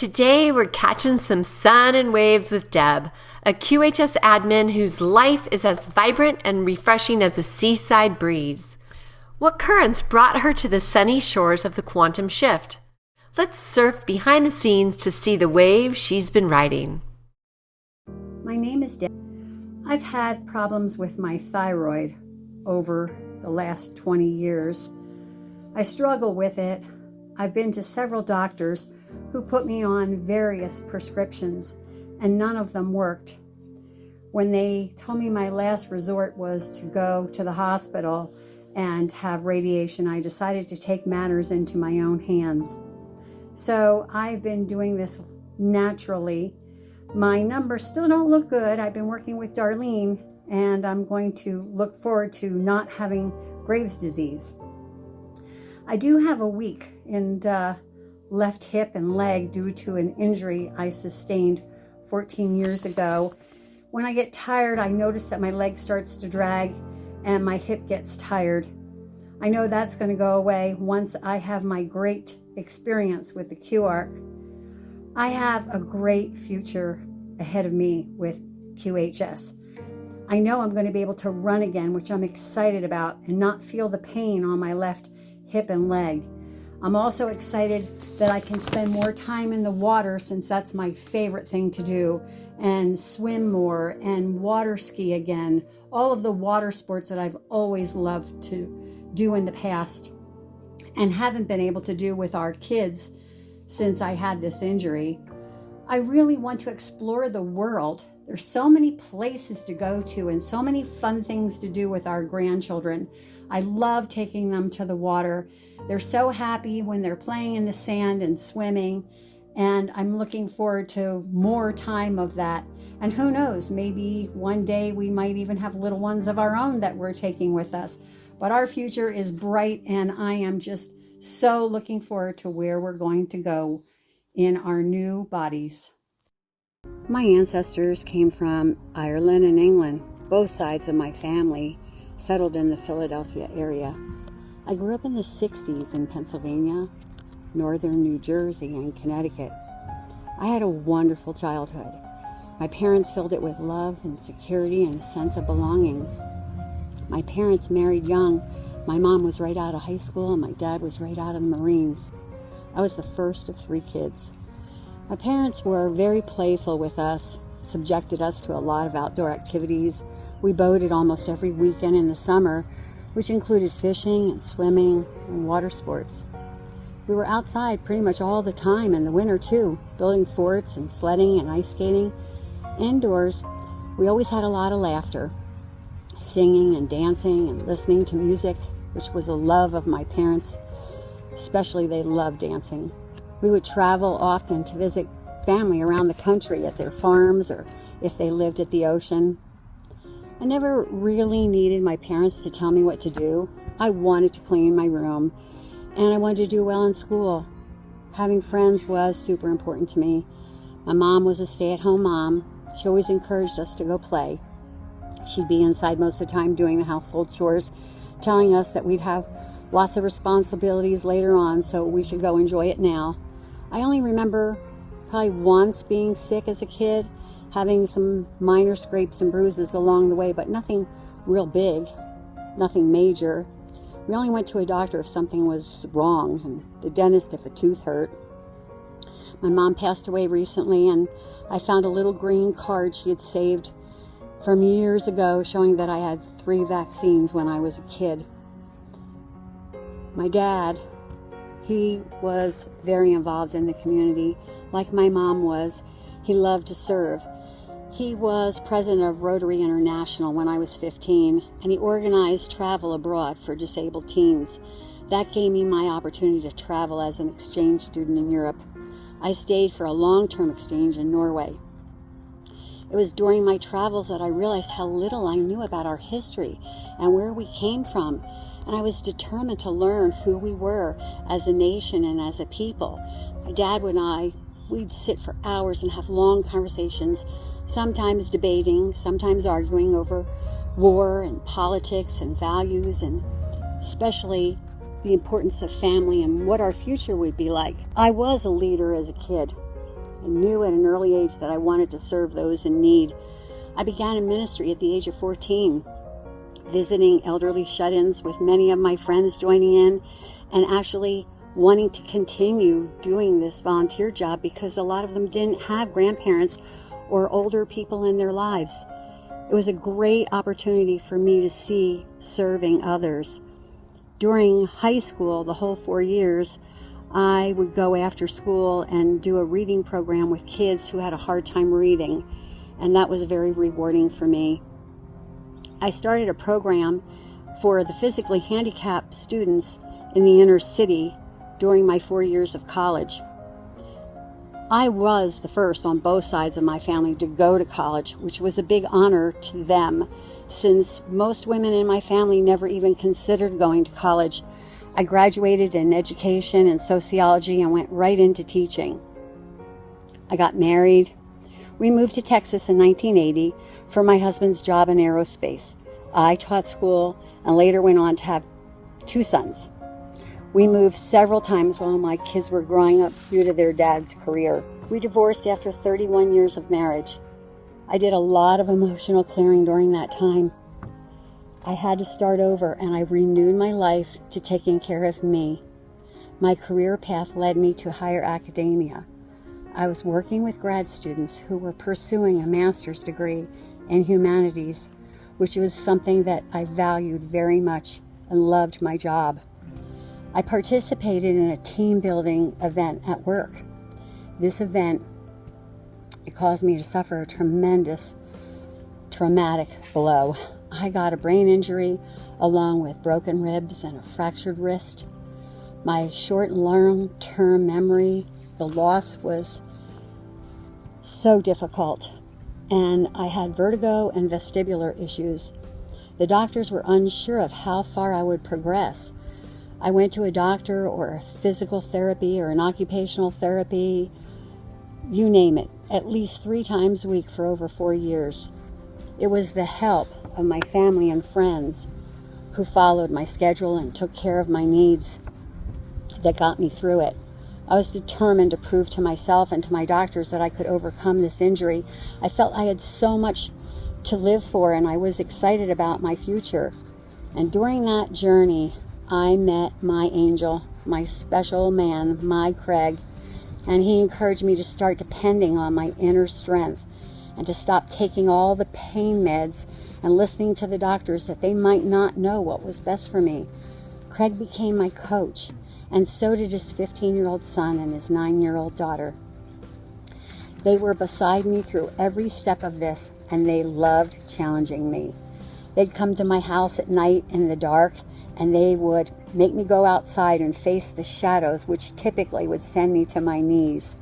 Today we're catching some sun and waves with Deb, a QHS admin whose life is as vibrant and refreshing as a seaside breeze. What currents brought her to the sunny shores of the quantum shift? Let's surf behind the scenes to see the wave she's been riding. My name is Deb. I've had problems with my thyroid over the last 20 years. I struggle with it. I've been to several doctors who put me on various prescriptions, and none of them worked. When they told me my last resort was to go to the hospital and have radiation, I decided to take matters into my own hands. So I've been doing this naturally. My numbers still don't look good. I've been working with Darlene, and I'm going to look forward to not having Graves' disease. I do have a weak in left hip and leg due to an injury I sustained 14 years ago. When I get tired, I notice that my leg starts to drag and my hip gets tired. I know that's going to go away once I have my great experience with the QArc. I have a great future ahead of me with QHS. I know I'm going to be able to run again, which I'm excited about, and not feel the pain on my left hip and leg. I'm also excited that I can spend more time in the water, since that's my favorite thing to do, and swim more and water ski again. All of the water sports that I've always loved to do in the past and haven't been able to do with our kids since I had this injury. I really want to explore the world. There's so many places to go to and so many fun things to do with our grandchildren. I love taking them to the water. They're so happy when they're playing in the sand and swimming, and I'm looking forward to more time of that. And who knows, maybe one day we might even have little ones of our own that we're taking with us. But our future is bright, and I am just so looking forward to where we're going to go in our new bodies. My ancestors came from Ireland and England. Both sides of my family settled in the Philadelphia area. I grew up in the 60s in Pennsylvania, northern New Jersey, and Connecticut. I had a wonderful childhood. My parents filled it with love and security and a sense of belonging. My parents married young. My mom was right out of high school and my dad was right out of the Marines. I was the first of 3 kids. My parents were very playful with us, subjected us to a lot of outdoor activities. We boated almost every weekend in the summer, which included fishing and swimming and water sports. We were outside pretty much all the time in the winter too, building forts and sledding and ice skating. Indoors, we always had a lot of laughter, singing and dancing and listening to music, which was a love of my parents. Especially they loved dancing. We would travel often to visit family around the country at their farms or if they lived at the ocean. I never really needed my parents to tell me what to do. I wanted to clean my room, and I wanted to do well in school. Having friends was super important to me. My mom was a stay-at-home mom. She always encouraged us to go play. She'd be inside most of the time doing the household chores, telling us that we'd have lots of responsibilities later on, so we should go enjoy it now. I only remember probably once being sick as a kid, having some minor scrapes and bruises along the way, but nothing real big, nothing major. We only went to a doctor if something was wrong, and the dentist if a tooth hurt. My mom passed away recently, and I found a little green card she had saved from years ago showing that I had 3 vaccines when I was a kid. My dad, he was very involved in the community, like my mom was. He loved to serve. He was president of Rotary International when I was 15, and he organized travel abroad for disabled teens. That gave me my opportunity to travel as an exchange student in Europe. I stayed for a long-term exchange in Norway. It was during my travels that I realized how little I knew about our history and where we came from, and I was determined to learn who we were as a nation and as a people. My dad and I, we'd sit for hours and have long conversations, sometimes debating, sometimes arguing over war and politics and values, and especially the importance of family and what our future would be like. I was a leader as a kid. I knew at an early age that I wanted to serve those in need. I began in ministry at the age of 14, visiting elderly shut-ins with many of my friends joining in, and actually wanting to continue doing this volunteer job because a lot of them didn't have grandparents or older people in their lives. It was a great opportunity for me to see serving others. During high school, the whole 4 years, I would go after school and do a reading program with kids who had a hard time reading, and that was very rewarding for me. I started a program for the physically handicapped students in the inner city during my 4 years of college. I was the first on both sides of my family to go to college, which was a big honor to them, since most women in my family never even considered going to college. I graduated in education and sociology and went right into teaching. I got married. We moved to Texas in 1980 for my husband's job in aerospace. I taught school and later went on to have 2 sons. We moved several times while my kids were growing up due to their dad's career. We divorced after 31 years of marriage. I did a lot of emotional clearing during that time. I had to start over, and I renewed my life to taking care of me. My career path led me to higher academia. I was working with grad students who were pursuing a master's degree in humanities, which was something that I valued very much and loved my job. I participated in a team building event at work. This event, it caused me to suffer a tremendous traumatic blow. I got a brain injury along with broken ribs and a fractured wrist. My short and long-term memory, the loss was so difficult, and I had vertigo and vestibular issues. The doctors were unsure of how far I would progress. I went to a doctor or physical therapy or an occupational therapy, you name it, at least 3 times a week for over 4 years. It was the help of my family and friends who followed my schedule and took care of my needs that got me through it. I was determined to prove to myself and to my doctors that I could overcome this injury. I felt I had so much to live for, and I was excited about my future. And during that journey, I met my angel, my special man, my Craig, and he encouraged me to start depending on my inner strength and to stop taking all the pain meds and listening to the doctors that they might not know what was best for me. Craig became my coach, and so did his 15-year-old son and his 9-year-old daughter. They were beside me through every step of this, and they loved challenging me. They'd come to my house at night in the dark, and they would make me go outside and face the shadows, which typically would send me to my knees.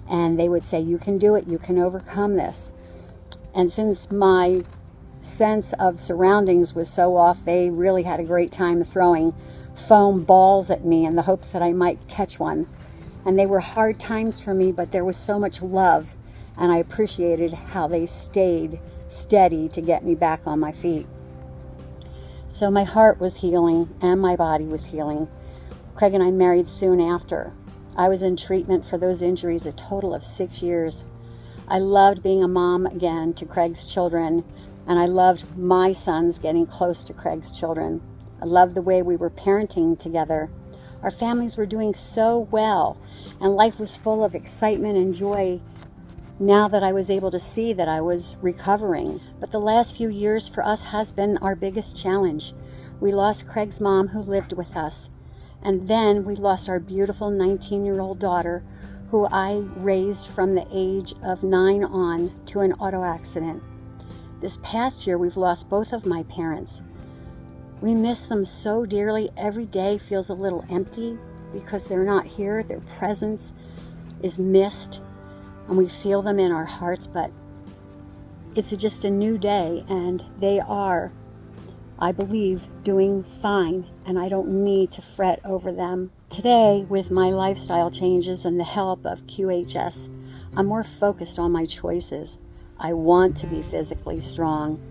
And they would say, "You can do it, you can overcome this." And since my sense of surroundings was so off, they really had a great time throwing foam balls at me in the hopes that I might catch one. And they were hard times for me, but there was so much love, and I appreciated how they stayed steady to get me back on my feet. So my heart was healing and my body was healing. Craig and I married soon after. I was in treatment for those injuries a total of 6 years. I loved being a mom again to Craig's children, and I loved my sons getting close to Craig's children. I loved the way we were parenting together. Our families were doing so well, and life was full of excitement and joy now that I was able to see that I was recovering. But the last few years for us has been our biggest challenge. We lost Craig's mom, who lived with us, and then we lost our beautiful 19-year-old daughter, who I raised from the age of 9 on to an auto accident. This past year, we've lost both of my parents. We miss them so dearly. Every day feels a little empty because they're not here. Their presence is missed, and we feel them in our hearts, but it's just a new day, and they are, I believe, doing fine, and I don't need to fret over them. Today, with my lifestyle changes and the help of QHS, I'm more focused on my choices. I want to be physically strong,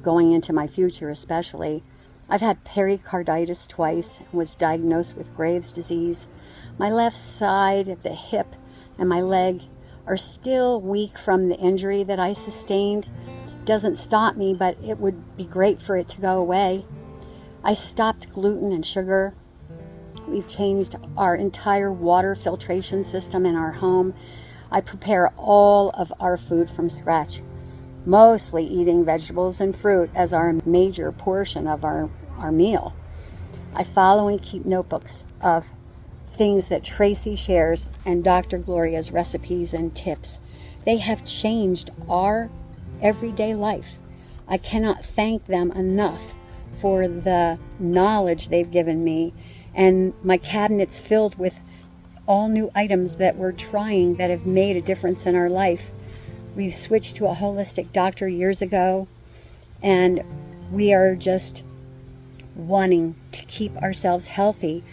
going into my future especially. I've had pericarditis twice and was diagnosed with Graves' disease. My left side of the hip and my leg are still weak from the injury that I sustained. Doesn't stop me, but it would be great for it to go away. I stopped gluten and sugar. We've changed our entire water filtration system in our home. I prepare all of our food from scratch, mostly eating vegetables and fruit as our major portion of our meal. I follow and keep notebooks of things that Tracy shares and Dr. Gloria's recipes and tips. They have changed our everyday life. I cannot thank them enough for the knowledge they've given me, and my cabinet's filled with all new items that we're trying that have made a difference in our life. We switched to a holistic doctor years ago, and we are just wanting to keep ourselves healthy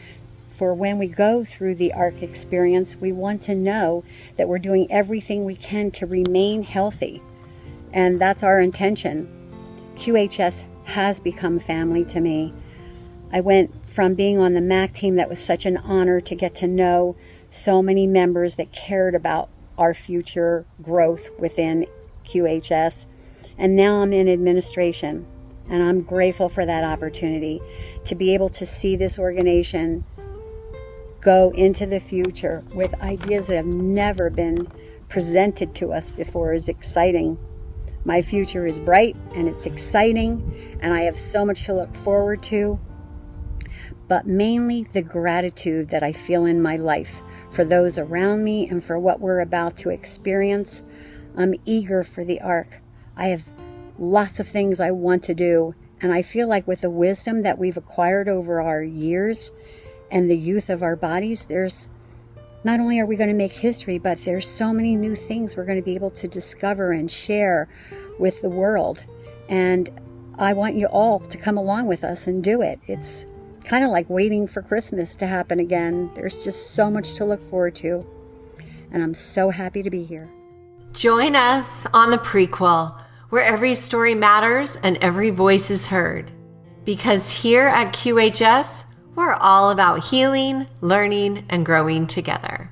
for when we go through the ARC experience. We want to know that we're doing everything we can to remain healthy, and that's our intention. QHS has become family to me. I went from being on the MAC team, that was such an honor to get to know so many members that cared about our future growth within QHS, and now I'm in administration, and I'm grateful for that opportunity to be able to see this organization go into the future with ideas that have never been presented to us before is exciting. My future is bright and it's exciting, and I have so much to look forward to, but mainly the gratitude that I feel in my life for those around me and for what we're about to experience. I'm eager for the ARC. I have lots of things I want to do, and I feel like with the wisdom that we've acquired over our years and the youth of our bodies, there's not only are we going to make history, but there's so many new things we're going to be able to discover and share with the world. And I want you all to come along with us and do it. It's kind of like waiting for Christmas to happen again. There's just so much to look forward to, and I'm so happy to be here. Join us on the Prequel, where every story matters and every voice is heard. Because here at QHS, we're all about healing, learning, and growing together.